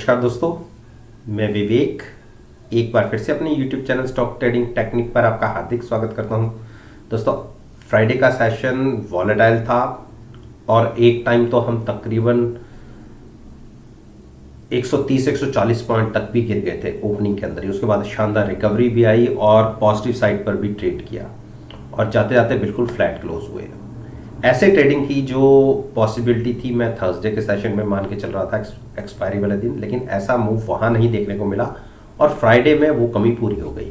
नमस्कार दोस्तों, मैं विवेक एक बार फिर से अपने YouTube channel stock trading technique पर आपका हार्दिक स्वागत करता हूं। दोस्तों, फ्राइडे का सेशन वॉलेटाइल था और एक टाइम तो हम तकरीबन 130-140 पॉइंट तक भी गिर गए थे ओपनिंग के अंदर ही। उसके बाद शानदार रिकवरी भी आई और पॉजिटिव साइड पर भी ट्रेड किया और जाते जाते बिल्कुल फ्लैट क्लोज हुए। ऐसे ट्रेडिंग की जो पॉसिबिलिटी थी मैं थर्सडे के सेशन में मान के चल रहा था एक्सपायरी वाले दिन, लेकिन ऐसा मूव वहाँ नहीं देखने को मिला और फ्राइडे में वो कमी पूरी हो गई।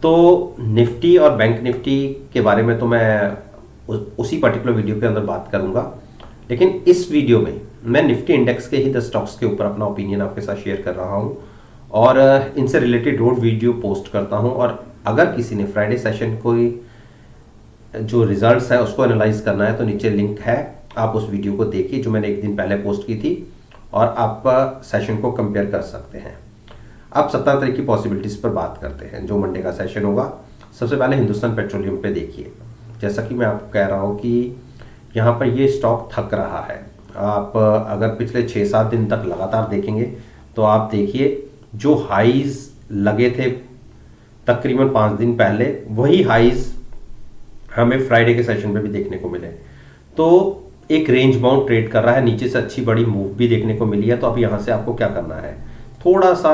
तो निफ्टी और बैंक निफ्टी के बारे में तो मैं उसी पर्टिकुलर वीडियो के अंदर बात करूंगा, लेकिन इस वीडियो में मैं निफ्टी इंडेक्स के ही 10 स्टॉक्स के ऊपर अपना ओपिनियन आपके साथ शेयर कर रहा हूँ और इनसे रिलेटेड रोड वीडियो पोस्ट करता हूँ। और अगर किसी ने फ्राइडे सेशन को जो रिजल्ट्स है उसको एनालाइज करना है तो नीचे लिंक है, आप उस वीडियो को देखिए जो मैंने एक दिन पहले पोस्ट की थी और आप सेशन को कंपेयर कर सकते हैं। अब 17 तारीख की पॉसिबिलिटीज पर बात करते हैं जो मंडे का सेशन होगा। सबसे पहले हिंदुस्तान पेट्रोलियम पे देखिए, जैसा कि मैं आपको कह रहा हूँ कि यहाँ पर ये स्टॉक थक रहा है। आप अगर पिछले 6-7 दिन तक लगातार देखेंगे तो आप देखिए जो हाईज लगे थे तकरीबन 5 दिन पहले, वही हाईज हमें फ्राइडे के सेशन में भी देखने को मिले। तो एक रेंज बाउंड ट्रेड कर रहा है, नीचे से अच्छी बड़ी मूव भी देखने को मिली है। तो अब यहाँ से आपको क्या करना है, थोड़ा सा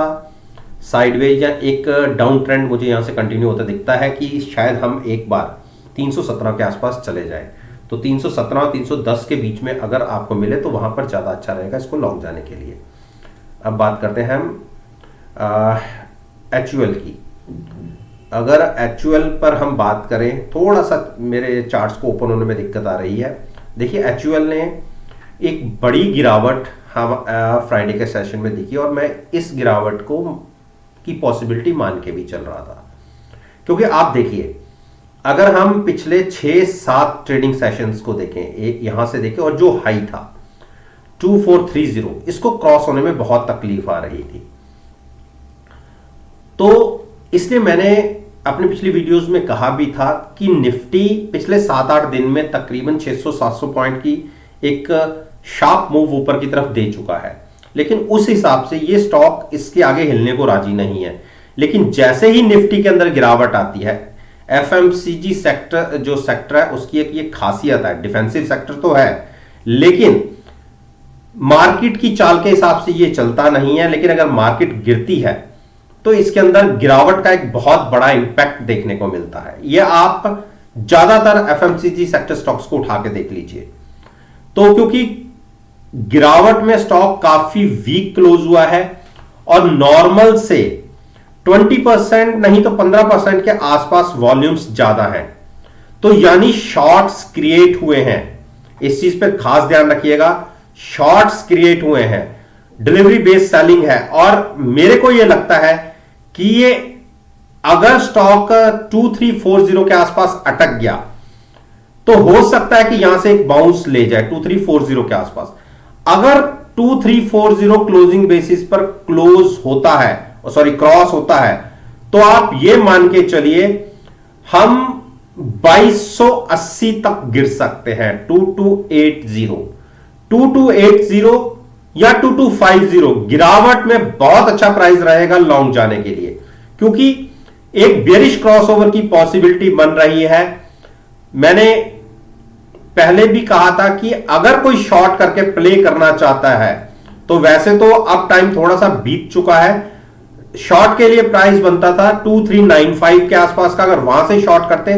साइडवेज या एक डाउन ट्रेंड मुझे यहाँ से कंटिन्यू होता दिखता है कि शायद हम एक बार 317 के आसपास चले जाए। तो 317 और 310 के बीच में अगर आपको मिले तो वहाँ पर ज़्यादा अच्छा रहेगा इसको लॉन्ग जाने के लिए। अब बात करते हैं हम HUL की। अगर HUL पर हम बात करें, थोड़ा सा मेरे चार्ट्स को ओपन होने में दिक्कत आ रही है। देखिए HUL ने एक बड़ी गिरावट हम फ्राइडे के सेशन में दिखी और मैं इस गिरावट को की पॉसिबिलिटी मान के भी चल रहा था, क्योंकि आप देखिए अगर हम पिछले 6-7 ट्रेडिंग सेशंस को देखें, यहां से देखें और जो हाई था 2430, इसको क्रॉस होने में बहुत तकलीफ आ रही थी। तो इसलिए मैंने अपने पिछली वीडियोस में कहा भी था कि निफ्टी पिछले 7-8 दिन में तकरीबन 600-700 पॉइंट की एक शार्प मूव ऊपर की तरफ दे चुका है, लेकिन उस हिसाब से ये स्टॉक इसके आगे हिलने को राजी नहीं है। लेकिन जैसे ही निफ्टी के अंदर गिरावट आती है, FMCG सेक्टर जो सेक्टर है उसकी एक ये खासियत है, डिफेंसिव सेक्टर तो है लेकिन मार्केट की चाल के हिसाब से ये चलता नहीं है। लेकिन अगर मार्केट गिरती है तो इसके अंदर गिरावट का एक बहुत बड़ा इंपैक्ट देखने को मिलता है। यह आप ज्यादातर FMCG सेक्टर स्टॉक्स को उठा के देख लीजिए। तो क्योंकि गिरावट में स्टॉक काफी वीक क्लोज हुआ है और नॉर्मल से 20% नहीं तो 15% के आसपास वॉल्यूम्स ज्यादा हैं, तो यानी शॉर्ट्स क्रिएट हुए हैं। इस चीज पे खास ध्यान रखिएगा, शॉर्ट्स क्रिएट हुए हैं, डिलीवरी बेस्ड सेलिंग है। और मेरे को यह लगता है कि ये अगर स्टॉक 2340 के आसपास अटक गया तो हो सकता है कि यहां से एक बाउंस ले जाए 2340 के आसपास। अगर 2340 क्लोजिंग बेसिस पर क्लोज होता है, क्रॉस होता है, तो आप ये मान के चलिए हम 2280 तक गिर सकते हैं। 2280 या 2250 गिरावट में बहुत अच्छा प्राइस रहेगा लॉन्ग जाने के लिए, क्योंकि एक बेरिश क्रॉसओवर की पॉसिबिलिटी बन रही है। मैंने पहले भी कहा था कि अगर कोई शॉर्ट करके प्ले करना चाहता है तो वैसे तो अब टाइम थोड़ा सा बीत चुका है। शॉर्ट के लिए प्राइस बनता था 2395 के आसपास का, अगर वहां से शॉर्ट करते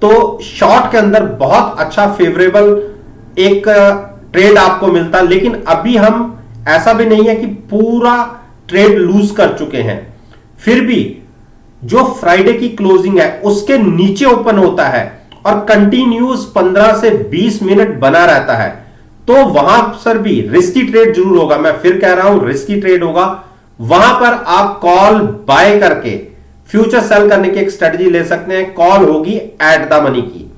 तो शॉर्ट के अंदर बहुत अच्छा फेवरेबल एक ट्रेड आपको मिलता। लेकिन अभी हम ऐसा भी नहीं है कि पूरा ट्रेड लूज कर चुके हैं, फिर भी जो फ्राइडे की क्लोजिंग है उसके नीचे ओपन होता है और कंटिन्यूस 15 से 20 मिनट बना रहता है, तो वहां पर भी रिस्की ट्रेड जरूर होगा। मैं फिर कह रहा हूं रिस्की ट्रेड होगा। वहां पर आप कॉल बाय करके फ्यूचर सेल करने की एक स्ट्रेटजी ले सकते हैं। कॉल होगी एट द मनी की,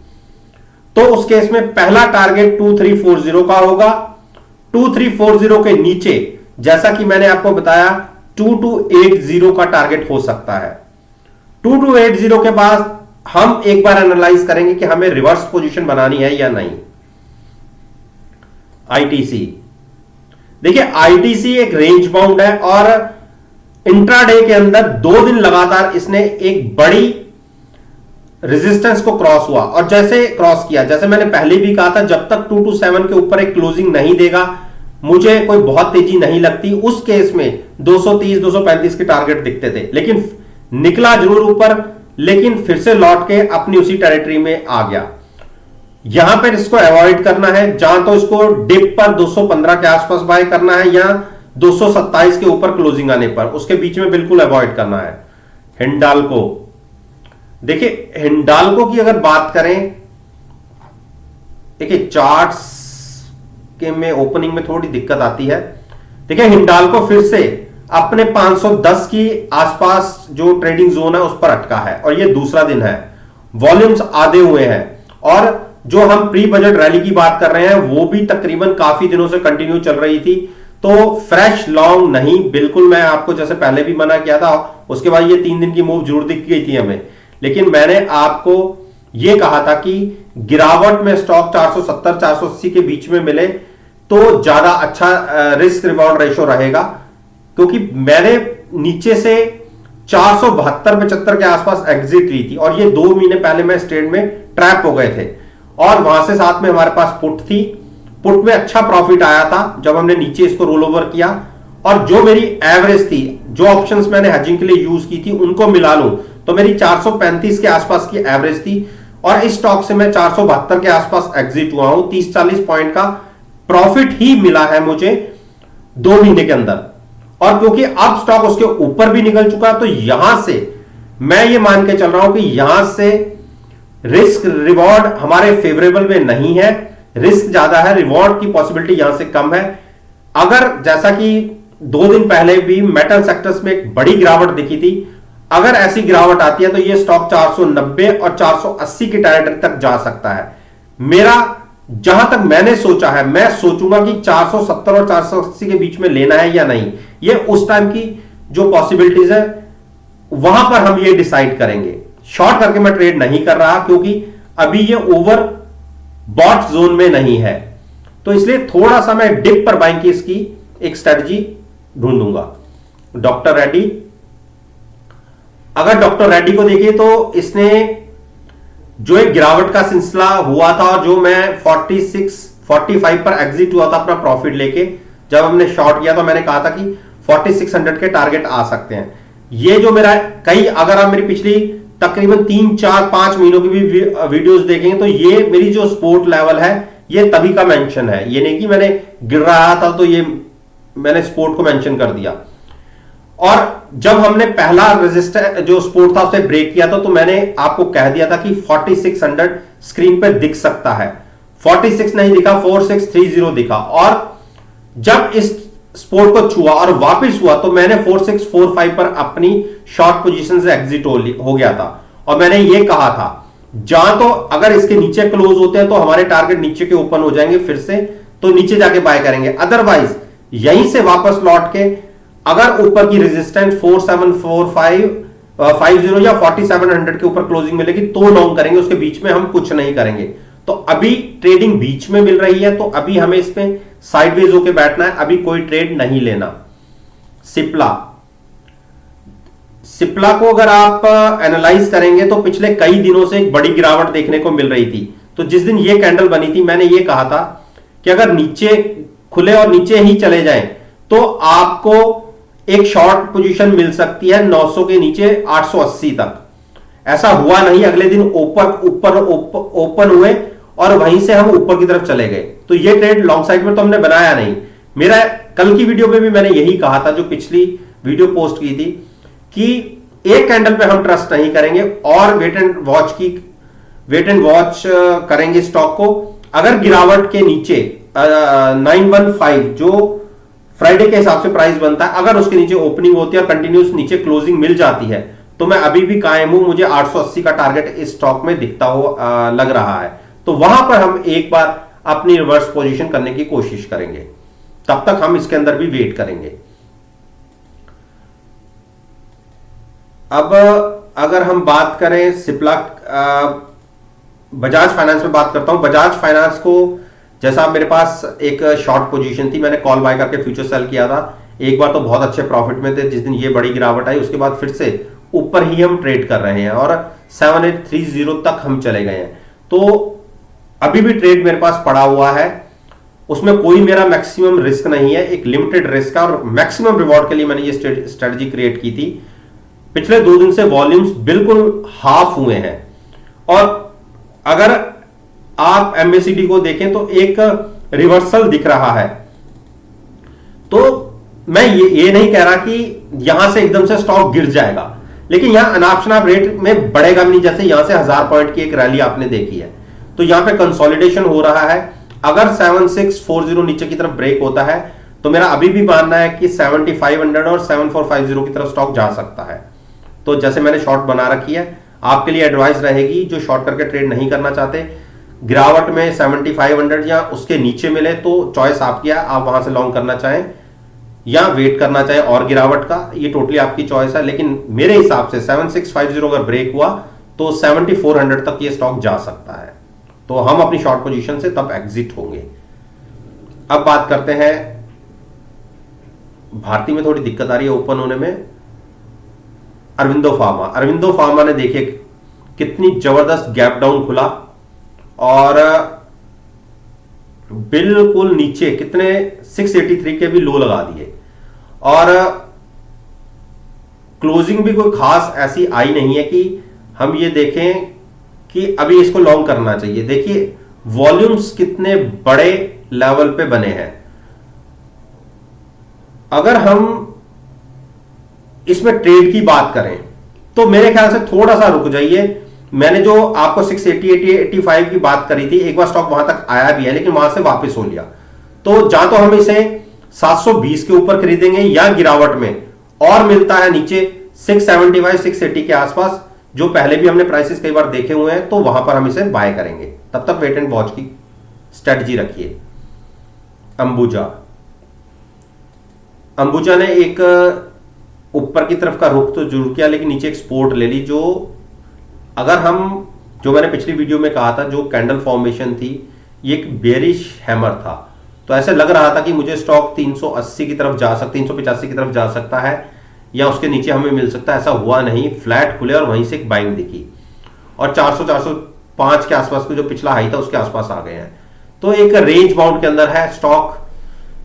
तो उस केस में पहला टारगेट 2340 का होगा। 2340 के नीचे जैसा कि मैंने आपको बताया 2280 का टारगेट हो सकता है। 2280 के बाद हम एक बार एनालाइज करेंगे कि हमें रिवर्स पोजीशन बनानी है या नहीं। ITC देखिए आईटीसी एक रेंज बाउंड है और इंट्राडे के अंदर 2 दिन लगातार इसने एक बड़ी रेजिस्टेंस को क्रॉस हुआ और जैसे क्रॉस किया, जैसे मैंने पहले भी कहा था, जब तक 227 के ऊपर एक क्लोजिंग नहीं देगा मुझे कोई बहुत तेजी नहीं लगती। उस केस में 230 235 के टारगेट दिखते थे, लेकिन निकला जरूर ऊपर, लेकिन फिर से लौट के अपनी उसी टेरिटरी में आ गया। यहां पर इसको अवॉइड करना है, जहां तो इसको डिप पर 215 के आसपास बाय करना है या 227 के ऊपर क्लोजिंग आने पर, उसके बीच में बिल्कुल अवॉइड करना है। हिंडाल्को, देखिए हिंडाल्को की अगर बात करें, देखिए चार्ट्स के में ओपनिंग में थोड़ी दिक्कत आती है। देखिए हिंडाल्को फिर से अपने 510 की आसपास जो ट्रेडिंग जोन है उस पर अटका है और ये दूसरा दिन है, वॉल्यूम्स आधे हुए हैं और जो हम प्री बजट रैली की बात कर रहे हैं वो भी तकरीबन काफी दिनों से कंटिन्यू चल रही थी। तो फ्रेश लॉन्ग नहीं, बिल्कुल मैं आपको जैसे पहले भी मना किया था, उसके बाद ये 3 दिन की मूव जरूर दिख गई थी हमें, लेकिन मैंने आपको यह कहा था कि गिरावट में स्टॉक 470 480 के बीच में मिले तो ज्यादा अच्छा रिस्क रिवॉर्ड रेशो रहेगा, क्योंकि मैंने नीचे से 472-75 के आसपास एग्जिट ली थी और ये 2 महीने पहले मैं स्ट्रेड में ट्रैप हो गए थे और वहां से साथ में हमारे पास पुट थी। पुट में अच्छा प्रॉफिट आया था जब हमने नीचे इसको रोल ओवर किया और जो मेरी एवरेज थी, जो ऑप्शंस मैंने हेजिंग के लिए यूज की थी उनको मिला लूं तो मेरी 435 के आसपास की एवरेज थी और इस स्टॉक से मैं 472 के आसपास एग्जिट हुआ हूं। 30-40 पॉइंट का प्रॉफिट ही मिला है मुझे 2 महीने के अंदर और क्योंकि अब स्टॉक उसके ऊपर भी निकल चुका तो यहां से मैं ये मान के चल रहा हूं कि यहां से रिस्क रिवॉर्ड हमारे फेवरेबल में नहीं है, रिस्क ज्यादा है, रिवॉर्ड की पॉसिबिलिटी यहां से कम है। अगर जैसा कि 2 दिन पहले भी मेटल सेक्टर्स में एक बड़ी गिरावट दिखी थी, अगर ऐसी गिरावट आती है तो यह स्टॉक 490 और 480 की टेरिटरी तक जा सकता है। मेरा जहां तक मैंने सोचा है, मैं सोचूंगा कि 470 और 480 के बीच में लेना है या नहीं, यह उस टाइम की जो पॉसिबिलिटीज है वहां पर हम ये डिसाइड करेंगे। शॉर्ट करके मैं ट्रेड नहीं कर रहा क्योंकि अभी ये ओवर बॉट जोन में नहीं है, तो इसलिए थोड़ा सा मैं डिप पर बाइंग की इसकी एक स्ट्रेटजी ढूंढूंगा। डॉक्टर रेड्डी, अगर डॉक्टर रेड्डी को देखिए तो इसने जो एक गिरावट का सिलसिला हुआ था, जो मैं 46-45 पर एग्जिट हुआ था अपना प्रॉफिट लेके, जब हमने शॉर्ट किया तो मैंने कहा था कि 4600 के टारगेट आ सकते हैं। ये जो मेरा कई, अगर आप मेरी पिछली तकरीबन 3-4-5 महीनों की भी वीडियोस देखेंगे तो ये मेरी जो सपोर्ट लेवल है ये तभी का मेंशन है, ये नहीं कि मैंने गिर रहा था तो ये मैंने सपोर्ट को मेंशन कर दिया। और जब हमने पहला रेजिस्टेंस जो सपोर्ट था उसे ब्रेक किया था तो मैंने आपको कह दिया था कि 4600 स्क्रीन पर दिख सकता है। 46 नहीं दिखा, 4630 दिखा और जब इस सपोर्ट को छुआ और वापस हुआ तो मैंने 4645 पर अपनी शॉर्ट पोजीशन से एग्जिट हो गया था और मैंने ये कहा था जहां तो अगर इसके नीचे क्लोज होते हैं तो हमारे टारगेट नीचे के ओपन हो जाएंगे फिर से, तो नीचे जाके बाय करेंगे, अदरवाइज यहीं से वापस लौट के अगर ऊपर की रेजिस्टेंस 474550 या 4700 के ऊपर क्लोजिंग मिलेगी तो लॉन्ग करेंगे, उसके बीच में हम कुछ नहीं करेंगे। तो अभी ट्रेडिंग बीच में मिल रही है तो अभी हमें इसमें साइडवेज होके बैठना है, अभी कोई ट्रेड नहीं लेना। सिप्ला को अगर आप एनालाइज करेंगे तो पिछले कई दिनों से एक बड़ी गिरावट देखने को मिल रही थी। तो जिस दिन ये कैंडल बनी थी मैंने ये कहा था कि अगर नीचे खुले और नीचे ही चले जाएं तो आपको एक शॉर्ट पोजीशन मिल सकती है 900 के नीचे 880 तक। ऐसा हुआ नहीं, अगले दिन ओपन हुए और वहीं से हम ऊपर की तरफ चले गए। तो ये ट्रेड लॉन्ग साइड में तो हमने बनाया नहीं। मेरा कल की वीडियो में भी मैंने यही कहा था, जो पिछली वीडियो पोस्ट की थी, कि एक कैंडल पे हम ट्रस्ट नहीं करेंगे और वेट एंड वॉच करेंगे स्टॉक को। अगर गिरावट के नीचे 915 जो फ्राइडे के हिसाब से प्राइस बनता है, अगर उसके नीचे ओपनिंग होती है और कंटिन्यूस नीचे क्लोजिंग मिल जाती है तो मैं अभी भी कायम हूं। मुझे 880 का टारगेट इस स्टॉक में दिखता हो लग रहा है, तो वहां पर हम एक बार अपनी रिवर्स पोजीशन करने की कोशिश करेंगे। तब तक हम इसके अंदर भी वेट करेंगे। अब अगर हम बात करें सिप्ला, बजाज फाइनेंस में बात करता हूं। बजाज फाइनेंस को जैसा मेरे पास एक शॉर्ट पोजीशन थी, मैंने कॉल बाय करके फ्यूचर सेल किया था, एक बार तो बहुत अच्छे प्रॉफिट में थे, जिस दिन ये बड़ी गिरावट आई उसके बाद फिर से ऊपर ही हम ट्रेड कर रहे हैं और 7830 तक हम चले गए हैं। तो अभी भी ट्रेड मेरे पास पड़ा हुआ है, उसमें कोई मेरा मैक्सिमम रिस्क नहीं है, एक लिमिटेड रिस्क है और मैक्सिमम रिवॉर्ड के लिए मैंने ये स्ट्रेटजी क्रिएट की थी। पिछले 2 दिन से वॉल्यूम्स बिल्कुल हाफ हुए हैं और अगर आप MACD को देखें तो एक रिवर्सल दिख रहा है। तो मैं ये नहीं कह रहा कि यहां से एकदम से स्टॉक गिर जाएगा, लेकिन यहां अनाप शनाप रेट में बढ़ेगा भी नहीं। जैसे यहां से 1000 पॉइंट की एक रैली आपने देखी है, तो यहां पे कंसोलिडेशन हो रहा है। अगर 7640 नीचे की तरफ ब्रेक होता है तो मेरा अभी भी मानना है कि 7500 और 7450 की तरफ स्टॉक जा सकता है। तो जैसे मैंने शॉर्ट बना रखी है, आपके लिए एडवाइस रहेगी, जो शॉर्ट करके ट्रेड नहीं करना चाहते, गिरावट में 7500 या उसके नीचे मिले तो चॉइस आपकी है, आप वहां से लॉन्ग करना चाहें या वेट करना चाहें और गिरावट का, ये टोटली आपकी चॉइस है। लेकिन मेरे हिसाब से 7650 अगर ब्रेक हुआ तो 7400 तक ये स्टॉक जा सकता है, तो हम अपनी शॉर्ट पोजीशन से तब एग्जिट होंगे। अब बात करते हैं, भारतीय में थोड़ी दिक्कत आ रही है ओपन होने में। अरविंदो फार्मा ने देखिए कितनी जबरदस्त गैप डाउन खुला और बिल्कुल नीचे कितने 683 के भी लो लगा दिए और क्लोजिंग भी कोई खास ऐसी आई नहीं है कि हम ये देखें कि अभी इसको लॉन्ग करना चाहिए। देखिए वॉल्यूम्स कितने बड़े लेवल पे बने हैं। अगर हम इसमें ट्रेड की बात करें तो मेरे ख्याल से थोड़ा सा रुक जाइए। मैंने जो आपको 680 85 की बात करी थी, एक बार स्टॉक वहां तक आया भी है लेकिन वहां से वापस हो लिया। तो जहां तो हम इसे 720 के ऊपर खरीदेंगे या गिरावट में और मिलता है नीचे 675 680 के आसपास, जो पहले भी हमने प्राइसेस कई बार देखे हुए हैं, तो वहां पर हम इसे बाय करेंगे। तब तक वेट एंड वॉच की स्ट्रेटजी रखिए। अंबुजा ने एक ऊपर की तरफ का रुख तो जरूर किया लेकिन नीचे एक सपोर्ट ले ली, जो अगर हम, जो मैंने पिछली वीडियो में कहा था, जो कैंडल फॉर्मेशन थी ये एक बेरिश हैमर था, तो ऐसे लग रहा था कि मुझे स्टॉक 380 की तरफ जा सकता, 385 की तरफ जा सकता है या उसके नीचे हमें मिल सकता है। ऐसा हुआ नहीं, फ्लैट खुले और वहीं से एक बाइंग दिखी और 400 405 के आसपास को जो पिछला हाई था उसके आसपास आ गए हैं। तो एक रेंज बाउंड के अंदर है स्टॉक,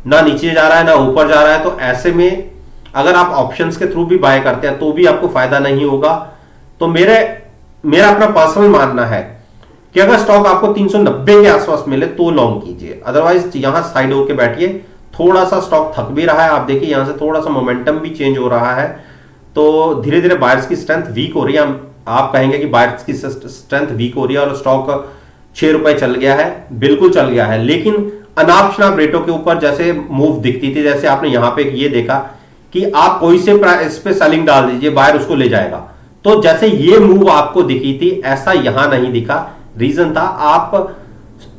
ना नीचे जा रहा है ना ऊपर जा रहा है। तो ऐसे में अगर आप ऑप्शंस के थ्रू भी बाय करते हैं तो भी आपको फायदा नहीं होगा। तो मेरा अपना पर्सनल मानना है कि अगर स्टॉक आपको 390 के आसपास मिले तो लॉन्ग कीजिए, अदरवाइज यहां साइड होकर बैठिए। थोड़ा सा स्टॉक थक भी रहा है, आप देखिए यहां से थोड़ा सा मोमेंटम भी चेंज हो रहा है, तो धीरे धीरे बायर्स की स्ट्रेंथ वीक हो रही है। आप कहेंगे कि बायर्स की स्ट्रेंथ वीक हो रही है और स्टॉक 6 रुपए चल गया है, बिल्कुल चल गया है, लेकिन अनाप शनाप रेटों के ऊपर जैसे मूव दिखती थी, जैसे आपने यहां पे ये देखा कि आप कोई से प्राइस पे सेलिंग डाल दीजिए, बायर उसको ले जाएगा, तो जैसे ये मूव आपको दिखी थी ऐसा यहां नहीं दिखा। रीजन था, आप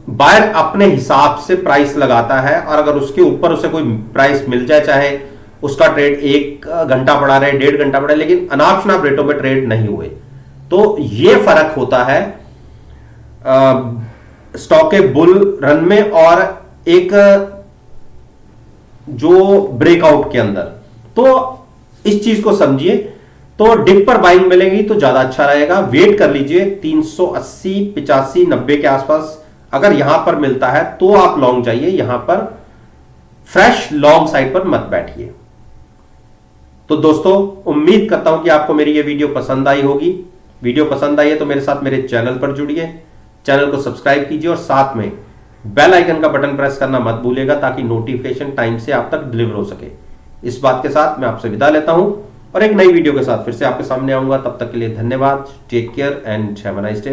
बायर अपने हिसाब से प्राइस लगाता है और अगर उसके ऊपर उसे कोई प्राइस मिल जाए, चाहे उसका ट्रेड 1 घंटा पड़ा रहे, 1.5 घंटा पड़ा, लेकिन अनाप शनाप रेटों में ट्रेड नहीं हुए। तो ये फर्क होता है स्टॉक के बुल रन में और एक जो ब्रेकआउट के अंदर। तो इस चीज को समझिए। तो डिप पर बाइंग मिलेगी तो ज्यादा अच्छा रहेगा, वेट कर लीजिए 380 85 90 के आसपास अगर यहां पर मिलता है तो आप लॉन्ग जाइए, यहां पर फ्रेश लॉन्ग साइड पर मत बैठिए। तो दोस्तों उम्मीद करता हूं कि आपको मेरी ये वीडियो पसंद आई होगी। वीडियो पसंद आई है तो मेरे साथ मेरे चैनल पर जुड़िए, चैनल को सब्सक्राइब कीजिए और साथ में बेल आइकन का बटन प्रेस करना मत भूलिएगा ताकि नोटिफिकेशन टाइम से आप तक डिलीवर हो सके। इस बात के साथ मैं आपसे विदा लेता हूं और एक नई वीडियो के साथ फिर से आपके सामने आऊंगा। तब तक के लिए धन्यवाद, take care and have a nice day.